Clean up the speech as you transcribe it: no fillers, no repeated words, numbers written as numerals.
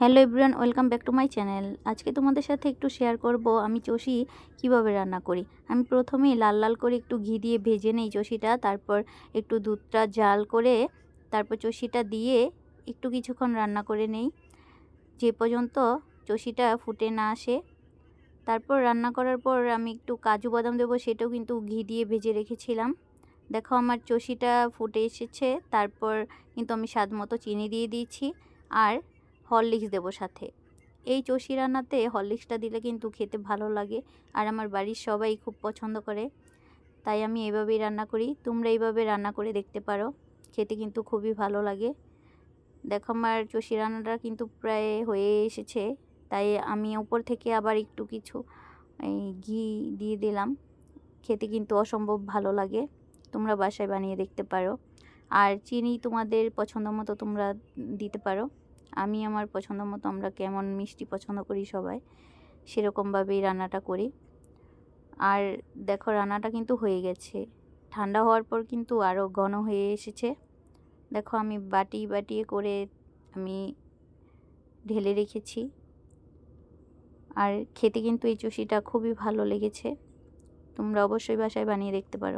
Hello everyone, welcome back to my channel. আজকে তোমাদের সাথে একটু শেয়ার করব আমি চষি কিভাবে রান্না করি। আমি প্রথমেই লাল লাল করে একটু ঘি দিয়ে ভেজে নেই চষিটা, তারপর একটু দুধটা জাল করে তারপর চষিটা দিয়ে একটু কিছুক্ষণ রান্না করে নেই, যে পর্যন্ত চষিটা ফুটে না আসে। তারপর রান্না করার পর আমি একটু কাজু বাদাম দেবো, সেটাও কিন্তু ঘি দিয়ে ভেজে রেখেছিলাম। দেখো আমার চষিটা ফুটে এসেছে, তারপর কিন্তু আমি স্বাদ মতো চিনি দিয়ে দিয়েছি আর হরলিক্স দেবো সাথে। এই চষি রান্নাতে হরলিক্সটা দিলে কিন্তু খেতে ভালো লাগে আর আমার বাড়ির সবাই খুব পছন্দ করে, তাই আমি এভাবেই রান্না করি। তোমরা এইভাবে রান্না করে দেখতে পারো, খেতে কিন্তু খুবই ভালো লাগে। দেখো আমার চষি রান্নাটা কিন্তু প্রায় হয়ে এসেছে, তাই আমি উপর থেকে আবার একটু কিছু এই ঘি দিয়ে দিলাম। খেতে কিন্তু অসম্ভব ভালো লাগে, তোমরা বাসায় বানিয়ে দেখতে পারো। আর চিনি তোমাদের পছন্দ মতো তোমরা দিতে পারো। আমি আমার পছন্দ মতো, আমরা কেমন মিষ্টি পছন্দ করি সবাই, সেরকমভাবেই রান্নাটা করি। আর দেখো রান্নাটা কিন্তু হয়ে গেছে, ঠান্ডা হওয়ার পর কিন্তু আরও ঘন হয়ে এসেছে। দেখো আমি বাটিয়ে করে আমি ঢেলে রেখেছি। আর খেতে কিন্তু এই চষিটা খুবই ভালো লেগেছে, তোমরা অবশ্যই বাসায় বানিয়ে দেখতে পারো।